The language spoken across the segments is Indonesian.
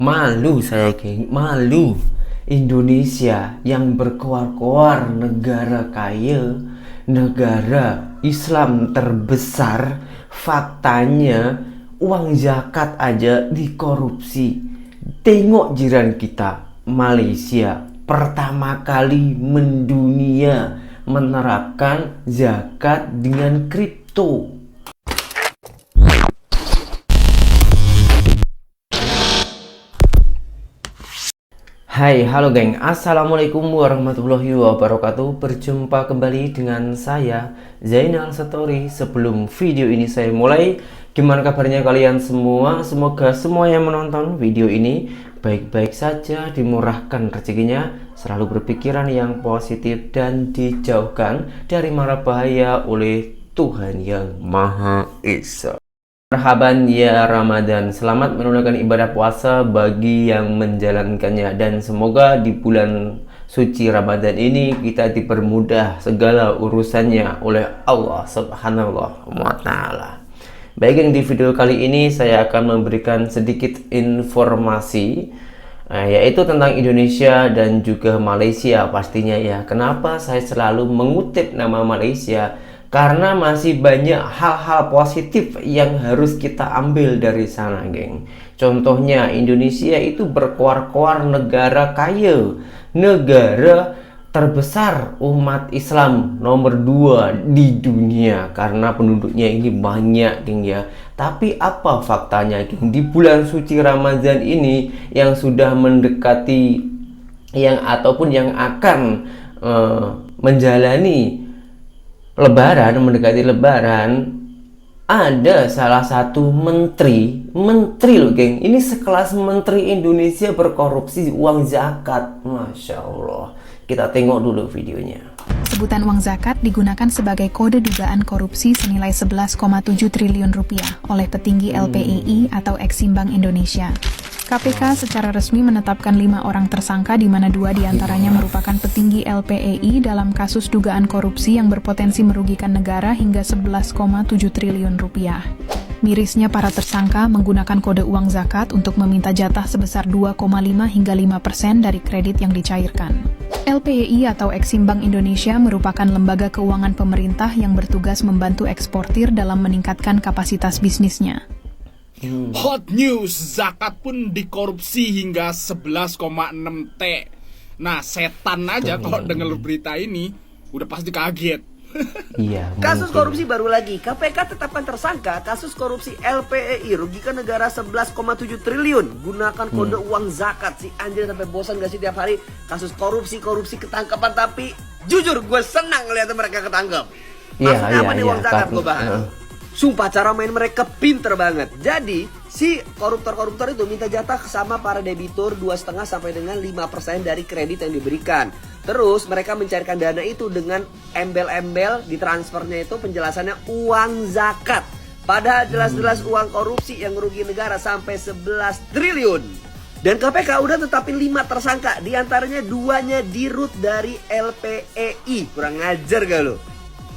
Malu saya, geng, malu. Indonesia yang berkoar-koar negara kaya, negara Islam terbesar, faktanya uang zakat aja dikorupsi. Tengok jiran kita, Malaysia, pertama kali mendunia menerapkan zakat dengan kripto. Hai, halo geng, assalamualaikum warahmatullahi wabarakatuh. Berjumpa kembali dengan saya Zainal Satori. Sebelum video ini saya mulai, gimana kabarnya kalian semua? Semoga semua yang menonton video ini baik-baik saja, dimurahkan rezekinya, selalu berpikiran yang positif dan dijauhkan dari mara bahaya oleh Tuhan yang Maha Esa. Marhaban ya Ramadan, selamat menunaikan ibadah puasa bagi yang menjalankannya, dan semoga di bulan suci Ramadan ini kita dipermudah segala urusannya oleh Allah Subhanahu wa Ta'ala. Baik, yang di video kali ini saya akan memberikan sedikit informasi yaitu tentang Indonesia dan juga Malaysia pastinya ya. Kenapa saya selalu mengutip nama Malaysia? Karena masih banyak hal-hal positif yang harus kita ambil dari sana, geng. Contohnya, Indonesia itu berkoar-koar negara kaya, negara terbesar umat Islam nomor 2 di dunia, karena penduduknya ini banyak, geng ya. Tapi apa faktanya, geng? Di bulan suci Ramadan ini yang sudah mendekati yang akan menjalani mendekati Lebaran, ada salah satu menteri loh, geng. Ini sekelas menteri Indonesia berkorupsi uang zakat. Masya Allah. Kita tengok dulu videonya. Sebutan uang zakat digunakan sebagai kode dugaan korupsi senilai 11,7 triliun rupiah oleh petinggi LPEI atau Eksim Bank Indonesia. KPK secara resmi menetapkan 5 orang tersangka, di mana 2 diantaranya merupakan petinggi LPEI dalam kasus dugaan korupsi yang berpotensi merugikan negara hingga 11,7 triliun rupiah. Mirisnya, para tersangka menggunakan kode uang zakat untuk meminta jatah sebesar 2,5 hingga 5% dari kredit yang dicairkan. LPEI atau Eksim Bank Indonesia merupakan lembaga keuangan pemerintah yang bertugas membantu eksportir dalam meningkatkan kapasitas bisnisnya. Hot news, zakat pun dikorupsi hingga 11,6 T. Nah, setan aja kalau dengar berita ini udah pasti kaget. Iya. Kasus korupsi baru lagi, KPK tetapkan tersangka kasus korupsi LPEI rugikan negara 11,7 triliun. Gunakan kode uang zakat. Si anjir sampai bosan gak sih tiap hari kasus korupsi ketangkapan. Tapi jujur gue senang ngeliat mereka ketangkep. Maksudnya apa nih uang zakat gue bahas. Sumpah cara main mereka pinter banget. Jadi si koruptor-koruptor itu minta jatah sama para debitur 2,5 sampai dengan 5% dari kredit yang diberikan. Terus mereka mencairkan dana itu dengan embel-embel di transfernya itu penjelasannya uang zakat. Padahal jelas-jelas uang korupsi yang merugi negara sampai 11 triliun. Dan KPK udah tetapin 5 tersangka, diantaranya 2-nya dirut dari LPEI. Kurang ngajar gak lo?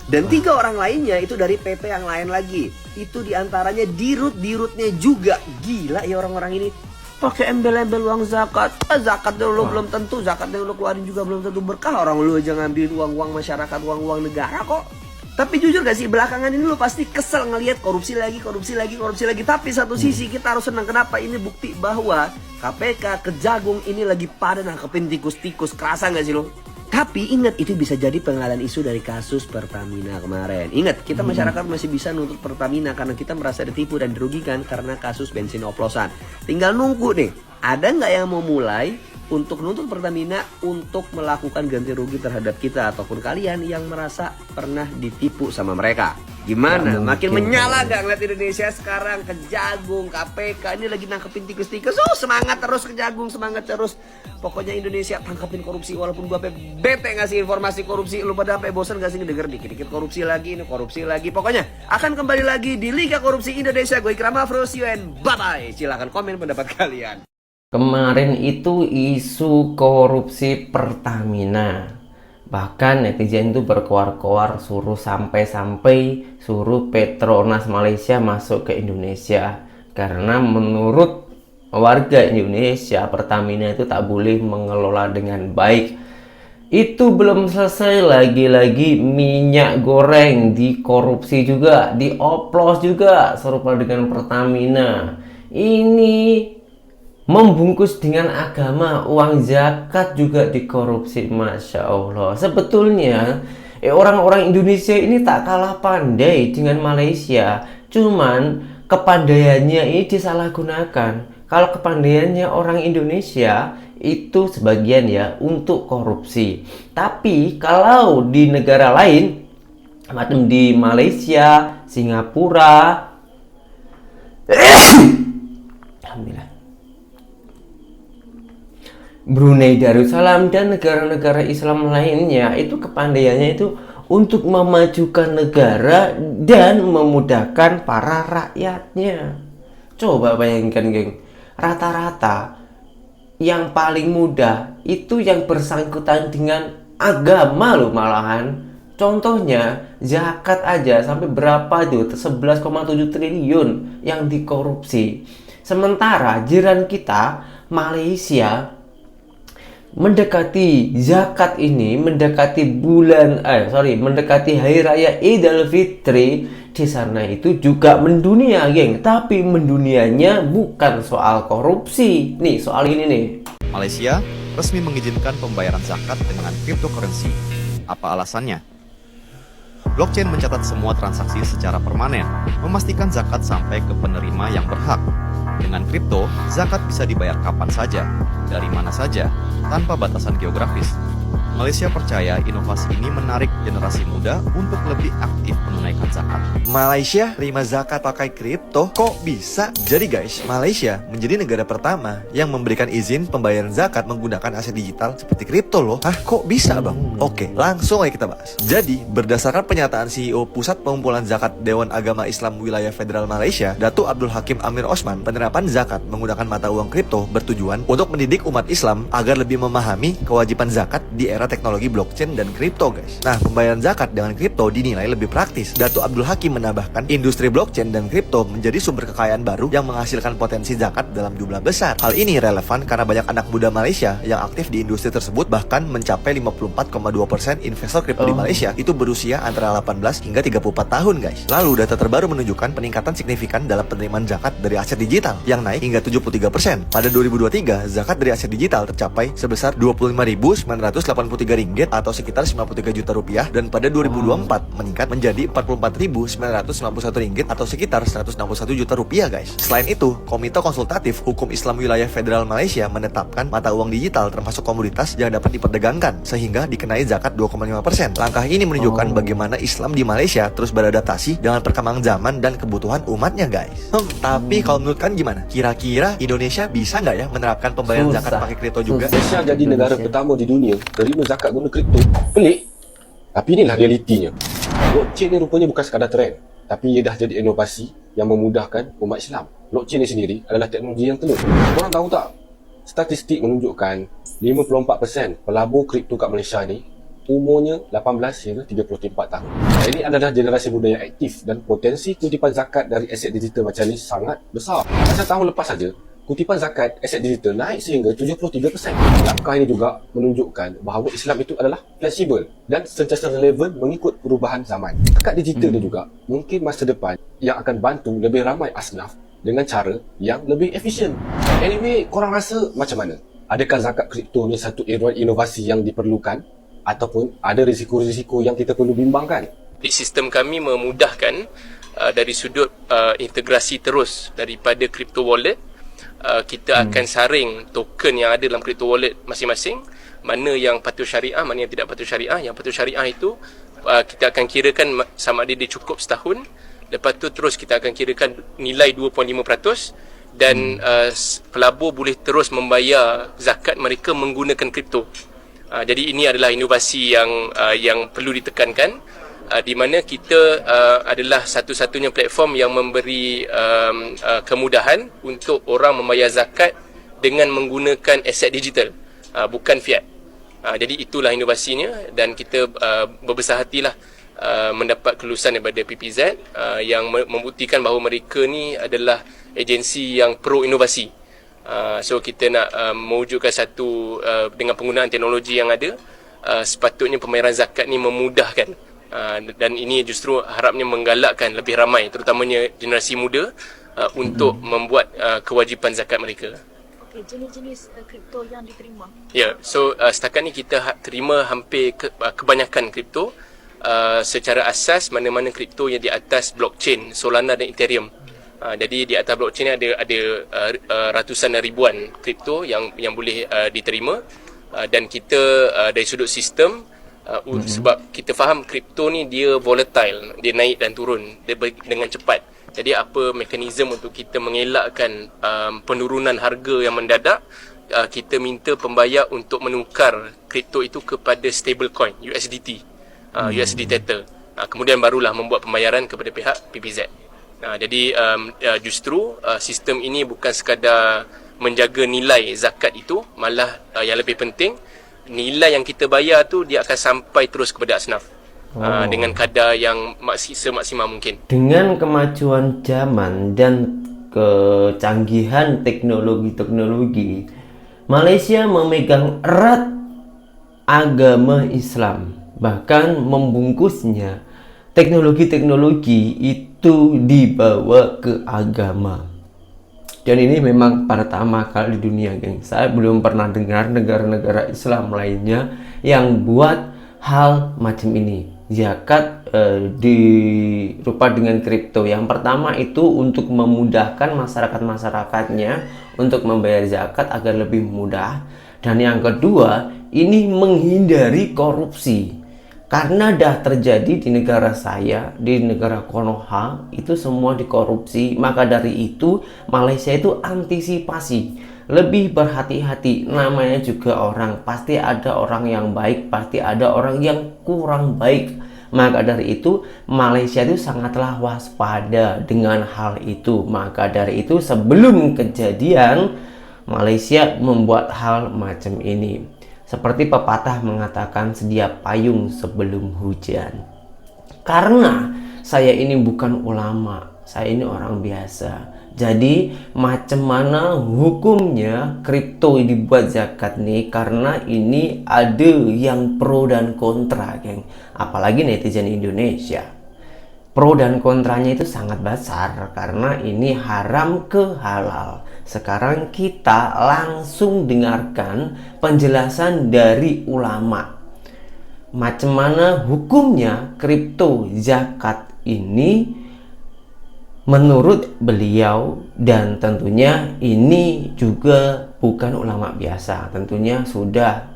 Dan 3 orang lainnya itu dari PP yang lain lagi. Itu diantaranya dirutnya juga. Gila ya orang-orang ini. Pakai embel-embel uang zakat. Zakat dulu belum tentu. Zakat yang lu keluarin juga belum tentu berkah. Orang lu aja ngambilin uang-uang masyarakat, uang-uang negara kok. Tapi jujur gak sih, belakangan ini lu pasti kesel ngelihat korupsi lagi. Tapi satu sisi kita harus senang. Kenapa? Ini bukti bahwa KPK, Kejagung ini lagi pada nangkepin tikus-tikus. Kerasa gak sih lo? Tapi ingat, itu bisa jadi pengalihan isu dari kasus Pertamina kemarin. Ingat, kita masyarakat masih bisa nuntut Pertamina karena kita merasa ditipu dan dirugikan karena kasus bensin oplosan. Tinggal nunggu nih, ada nggak yang mau mulai untuk nuntut Pertamina untuk melakukan ganti rugi terhadap kita ataupun kalian yang merasa pernah ditipu sama mereka? Gimana? Makin menyala gak ngeliat Indonesia sekarang? Kejagung, KPK ini lagi nangkepin tikus-tikus. Semangat terus Kejagung, semangat terus. Pokoknya Indonesia tangkepin korupsi. Walaupun gua bete ngasih informasi korupsi, lu pada sampai bosan gak sih ngedenger dikit-dikit korupsi lagi, ini korupsi lagi. Pokoknya akan kembali lagi di Liga Korupsi Indonesia. Gue Ikram Afro, see you and bye-bye. Silahkan komen pendapat kalian. Kemarin itu isu korupsi Pertamina. Bahkan netizen itu berkoar-koar suruh suruh Petronas Malaysia masuk ke Indonesia. Karena menurut warga Indonesia, Pertamina itu tak boleh mengelola dengan baik. Itu belum selesai, lagi-lagi minyak goreng dikorupsi juga, dioplos juga serupa dengan Pertamina. Ini membungkus dengan agama, uang zakat juga dikorupsi. Masya Allah. Sebetulnya orang-orang Indonesia ini tak kalah pandai dengan Malaysia, cuman kepandaiannya ini disalahgunakan. Kalau kepandaiannya orang Indonesia itu sebagian ya untuk korupsi, tapi kalau di negara lain macam di Malaysia, Singapura, alhamdulillah, Brunei Darussalam dan negara-negara Islam lainnya, itu kepandaiannya itu untuk memajukan negara dan memudahkan para rakyatnya. Coba bayangkan geng, rata-rata yang paling mudah itu yang bersangkutan dengan agama loh malahan. Contohnya zakat aja sampai berapa tuh, 11,7 triliun yang dikorupsi. Sementara jiran kita Malaysia mendekati zakat ini, mendekati mendekati hari raya Idul Fitri, di sana itu juga mendunia, geng. Tapi mendunianya bukan soal korupsi. Nih, soal ini nih. Malaysia resmi mengizinkan pembayaran zakat dengan cryptocurrency. Apa alasannya? Blockchain mencatat semua transaksi secara permanen, memastikan zakat sampai ke penerima yang berhak. Dengan kripto, zakat bisa dibayar kapan saja, dari mana saja, tanpa batasan geografis. Malaysia percaya inovasi ini menarik generasi muda untuk lebih aktif menunaikan zakat. Malaysia terima zakat pakai kripto? Kok bisa? Jadi guys, Malaysia menjadi negara pertama yang memberikan izin pembayaran zakat menggunakan aset digital seperti kripto loh. Hah? Kok bisa bang? Oke, langsung aja kita bahas. Jadi, berdasarkan pernyataan CEO Pusat Pengumpulan Zakat Dewan Agama Islam Wilayah Federal Malaysia, Datuk Abdul Hakim Amir Osman, penerapan zakat menggunakan mata uang kripto bertujuan untuk mendidik umat Islam agar lebih memahami kewajiban zakat di era teknologi blockchain dan kripto guys. Nah, pembayaran zakat dengan kripto dinilai lebih praktis. Datuk Abdul Hakim menambahkan, industri blockchain dan kripto menjadi sumber kekayaan baru yang menghasilkan potensi zakat dalam jumlah besar. Hal ini relevan karena banyak anak muda Malaysia yang aktif di industri tersebut, bahkan mencapai 54,2% investor kripto di Malaysia itu berusia antara 18 hingga 34 tahun guys. Lalu data terbaru menunjukkan peningkatan signifikan dalam penerimaan zakat dari aset digital yang naik hingga 73%. Pada 2023, zakat dari aset digital tercapai sebesar Rp25.983 atau sekitar 93 juta rupiah, dan pada 2024 meningkat menjadi Rp44.991 atau sekitar 161 juta rupiah guys. Selain itu, Komite Konsultatif Hukum Islam Wilayah Federal Malaysia menetapkan mata uang digital termasuk komoditas yang dapat diperdagangkan sehingga dikenai zakat 2,5%. Langkah ini menunjukkan bagaimana Islam di Malaysia terus beradaptasi dengan perkembangan zaman dan kebutuhan umatnya guys. Tapi kalau menurut kan gimana? Kira-kira Indonesia bisa nggak ya menerapkan pembayaran zakat pakai kripto juga? Malaysia jadi negara pertama di dunia terima zakat guna kripto. Pelik, tapi inilah realitinya. Blockchain ni rupanya bukan sekadar trend, tapi ia dah jadi inovasi yang memudahkan umat Islam. Blockchain ni sendiri adalah teknologi yang telur. Korang tahu tak, statistik menunjukkan 54% pelabur kripto kat Malaysia ni umurnya 18 hingga 34 tahun. Ini adalah generasi muda yang aktif dan potensi kutipan zakat dari aset digital macam ni sangat besar. Macam tahun lepas saja, kutipan zakat aset digital naik sehingga 73%. Langkah ini juga menunjukkan bahawa Islam itu adalah fleksibel dan sentiasa relevan mengikut perubahan zaman. Zakat digital ni juga mungkin masa depan yang akan bantu lebih ramai asnaf dengan cara yang lebih efisien. Anyway, korang rasa macam mana? Adakah zakat kripto ni satu inovasi yang diperlukan ataupun ada risiko-risiko yang kita perlu bimbangkan? Sistem kami memudahkan dari sudut integrasi terus daripada crypto wallet. Kita akan saring token yang ada dalam crypto wallet masing-masing, mana yang patuh syariah, mana yang tidak patuh syariah. Yang patuh syariah itu kita akan kirakan sama ada dia cukup setahun, lepas tu terus kita akan kirakan nilai 2.5%, dan pelabur boleh terus membayar zakat mereka menggunakan kripto. Jadi ini adalah inovasi yang perlu ditekankan, di mana kita adalah satu-satunya platform yang memberi kemudahan untuk orang membayar zakat dengan menggunakan aset digital, bukan fiat. Jadi itulah inovasinya, dan kita berbesar hatilah mendapat kelulusan daripada PPZ yang membuktikan bahawa mereka ni adalah agensi yang pro inovasi. So kita nak mewujudkan satu dengan penggunaan teknologi yang ada, sepatutnya pembayaran zakat ni memudahkan. Dan ini justru harapnya menggalakkan lebih ramai, terutamanya generasi muda, untuk membuat kewajipan zakat mereka. Okay, jenis-jenis kripto yang diterima. Ya, so setakat ni kita terima hampir kebanyakan kripto. Secara asas mana-mana kripto yang di atas blockchain Solana dan Ethereum. Jadi di atas blockchain ni ada ratusan dan ribuan kripto yang boleh diterima, dan kita dari sudut sistem, sebab kita faham kripto ni dia volatile, dia naik dan turun dengan cepat. Jadi apa mekanisme untuk kita mengelakkan penurunan harga yang mendadak, kita minta pembayar untuk menukar kripto itu kepada stablecoin USDT, USD Tether. Kemudian barulah membuat pembayaran kepada pihak PPZ. Jadi justru sistem ini bukan sekadar menjaga nilai zakat itu, malah yang lebih penting, nilai yang kita bayar tu dia akan sampai terus kepada asnaf dengan kadar yang semaksimal mungkin. Dengan kemajuan zaman dan kecanggihan teknologi, Malaysia memegang erat agama Islam, bahkan membungkusnya teknologi-teknologi itu dibawa ke agama. Dan ini memang pertama kali di dunia, geng. Saya belum pernah dengar negara-negara Islam lainnya yang buat hal macam ini. Zakat dirupa dengan kripto. Yang pertama itu untuk memudahkan masyarakat-masyarakatnya untuk membayar zakat agar lebih mudah. Dan yang kedua, ini menghindari korupsi. Karena dah terjadi di negara saya, di negara Konoha, itu semua dikorupsi. Maka dari itu Malaysia itu antisipasi, lebih berhati-hati. Namanya juga orang, pasti ada orang yang baik, pasti ada orang yang kurang baik. Maka dari itu Malaysia itu sangatlah waspada dengan hal itu. Maka dari itu sebelum kejadian, Malaysia membuat hal macam ini. Seperti pepatah mengatakan, sedia payung sebelum hujan. Karena saya ini bukan ulama, saya ini orang biasa. Jadi macam mana hukumnya kripto dibuat zakat nih? Karena ini ada yang pro dan kontra, geng. Apalagi netizen Indonesia. Pro dan kontranya itu sangat besar karena ini haram ke halal. Sekarang kita langsung dengarkan penjelasan dari ulama. Macam mana hukumnya kripto zakat ini menurut beliau, dan tentunya ini juga bukan ulama biasa. Tentunya sudah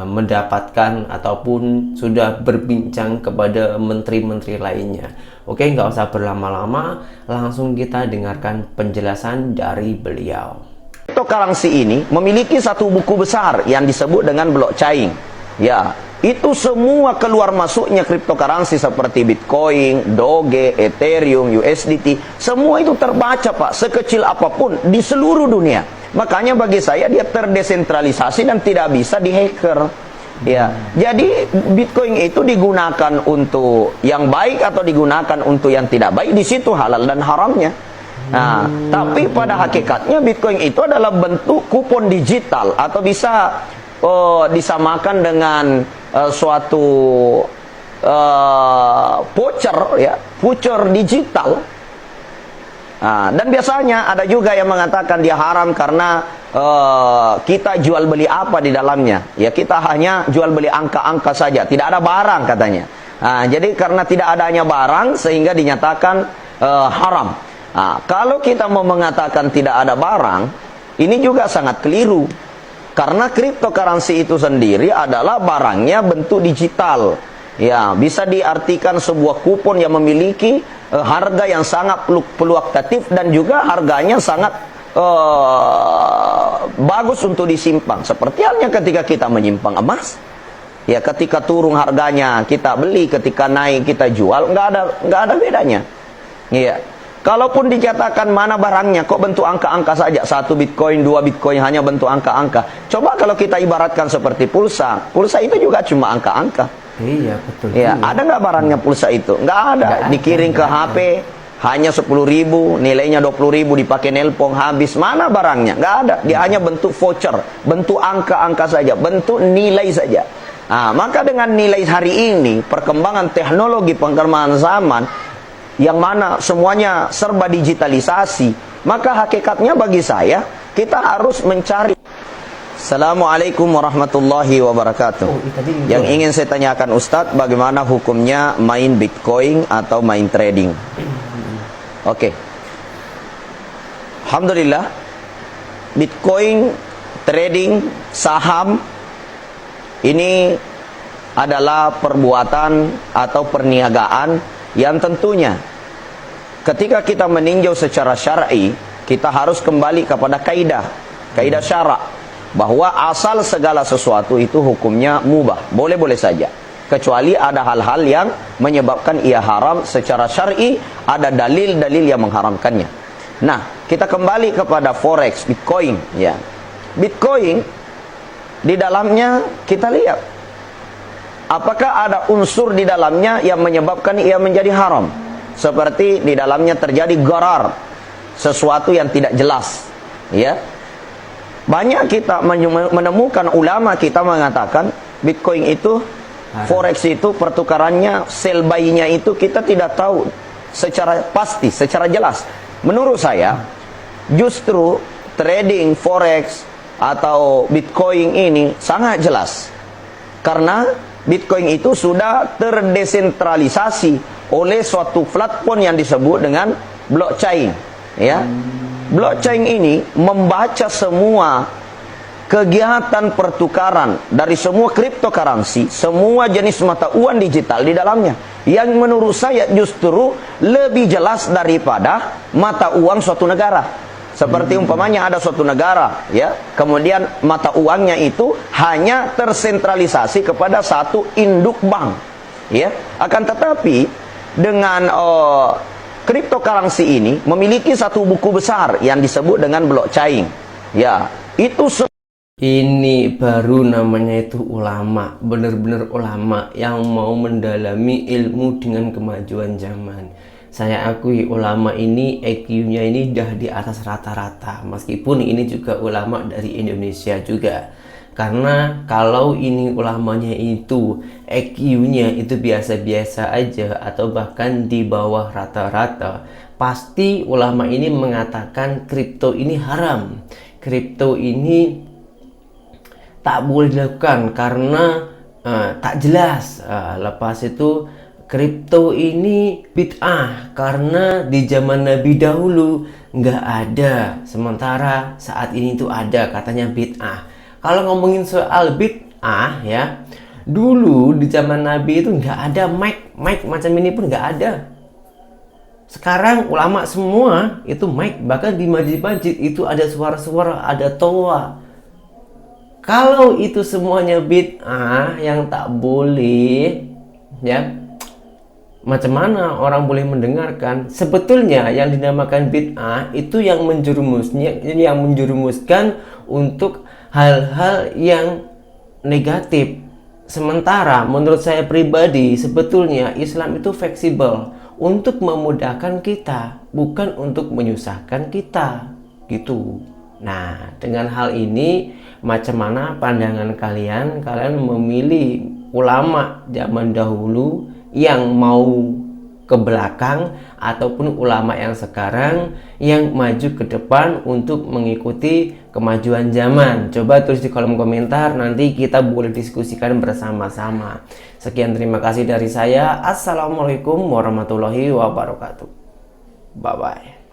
mendapatkan ataupun sudah berbincang kepada menteri-menteri lainnya. Oke, nggak usah berlama-lama, langsung kita dengarkan penjelasan dari beliau. Cryptocurrency ini memiliki satu buku besar yang disebut dengan blockchain. Ya, itu semua keluar masuknya cryptocurrency seperti Bitcoin, Doge, Ethereum, USDT, semua itu terbaca, Pak, sekecil apapun di seluruh dunia. Makanya bagi saya dia terdesentralisasi dan tidak bisa dihacker. Ya, jadi Bitcoin itu digunakan untuk yang baik atau digunakan untuk yang tidak baik, di situ halal dan haramnya. Nah, tapi pada hakikatnya Bitcoin itu adalah bentuk kupon digital atau bisa disamakan dengan suatu voucher, ya, voucher digital. Nah, dan biasanya ada juga yang mengatakan dia haram karena kita jual beli apa di dalamnya. Ya, kita hanya jual beli angka-angka saja, tidak ada barang katanya. Nah, jadi karena tidak adanya barang sehingga dinyatakan haram. Nah, kalau kita mau mengatakan tidak ada barang, ini juga sangat keliru. Karena cryptocurrency itu sendiri adalah barangnya bentuk digital. Ya, bisa diartikan sebuah kupon yang memiliki harga yang sangat fluktuatif dan juga harganya sangat bagus untuk disimpan. Seperti halnya ketika kita menyimpan emas. Ya, ketika turun harganya kita beli, ketika naik kita jual, nggak ada bedanya. Iya. Kalaupun dikatakan mana barangnya, kok bentuk angka-angka saja, 1 Bitcoin, 2 Bitcoin hanya bentuk angka-angka. Coba kalau kita ibaratkan seperti pulsa, pulsa itu juga cuma angka-angka. Iya, betul. Ya, ada nggak barangnya pulsa itu? Nggak ada. Dikirim ke HP, hanya 10.000, nilainya 20.000 dipakai nelpon habis. Mana barangnya? Nggak ada. Dia hanya bentuk voucher, bentuk angka-angka saja, bentuk nilai saja. Nah, maka dengan nilai hari ini, perkembangan teknologi, perkembangan zaman, yang mana semuanya serba digitalisasi, maka hakikatnya bagi saya, kita harus mencari. Assalamualaikum warahmatullahi wabarakatuh. Yang ingin saya tanyakan Ustadz, bagaimana hukumnya main Bitcoin atau main trading? Oke. Alhamdulillah, Bitcoin, trading, saham, ini adalah perbuatan atau perniagaan yang tentunya ketika kita meninjau secara syar'i, kita harus kembali kepada kaidah syara', bahwa asal segala sesuatu itu hukumnya mubah, boleh-boleh saja, kecuali ada hal-hal yang menyebabkan ia haram secara syar'i, ada dalil-dalil yang mengharamkannya. Nah, kita kembali kepada forex, Bitcoin, ya. Bitcoin di dalamnya kita lihat apakah ada unsur di dalamnya yang menyebabkan ia menjadi haram, seperti di dalamnya terjadi gharar, sesuatu yang tidak jelas, ya. Banyak kita menemukan ulama kita mengatakan Bitcoin itu, forex itu, pertukarannya, sell buy-nya itu kita tidak tahu secara pasti, secara jelas. Menurut saya, justru trading forex atau Bitcoin ini sangat jelas. Karena Bitcoin itu sudah terdesentralisasi oleh suatu platform yang disebut dengan blockchain, ya. Blockchain ini membaca semua kegiatan pertukaran dari semua cryptocurrency, semua jenis mata uang digital di dalamnya. Yang menurut saya justru lebih jelas daripada mata uang suatu negara. Seperti umpamanya ada suatu negara, ya, kemudian mata uangnya itu hanya tersentralisasi kepada satu induk bank, ya. Akan tetapi dengan cryptocurrency ini memiliki satu buku besar yang disebut dengan blockchain. Ya, itu ini baru namanya itu ulama, bener-bener ulama yang mau mendalami ilmu dengan kemajuan zaman. Saya akui ulama ini IQ-nya ini dah di atas rata-rata, meskipun ini juga ulama dari Indonesia juga. Karena kalau ini ulamanya itu EQ-nya itu biasa-biasa aja atau bahkan di bawah rata-rata, pasti ulama ini mengatakan kripto ini haram, kripto ini tak boleh dilakukan karena tak jelas. Lepas itu kripto ini bid'ah karena di zaman Nabi dahulu nggak ada, sementara saat ini tuh ada, katanya bid'ah. Kalau ngomongin soal bid'ah, ya, dulu di zaman Nabi itu nggak ada mic macam ini pun nggak ada. Sekarang ulama semua itu mic, bahkan di masjid-masjid itu ada suara-suara, ada toa. Kalau itu semuanya bid'ah yang tak boleh, ya, macam mana orang boleh mendengarkan? Sebetulnya yang dinamakan bid'ah itu yang menjerumuskan untuk hal-hal yang negatif. Sementara menurut saya pribadi, sebetulnya Islam itu fleksibel untuk memudahkan kita, bukan untuk menyusahkan kita, gitu. Nah, dengan hal ini macam mana pandangan kalian? Kalian memilih ulama zaman dahulu yang mau ke belakang ataupun ulama yang sekarang yang maju ke depan untuk mengikuti kemajuan zaman? Coba tulis di kolom komentar, nanti kita boleh diskusikan bersama-sama. Sekian, terima kasih dari saya. Assalamualaikum warahmatullahi wabarakatuh. Bye bye.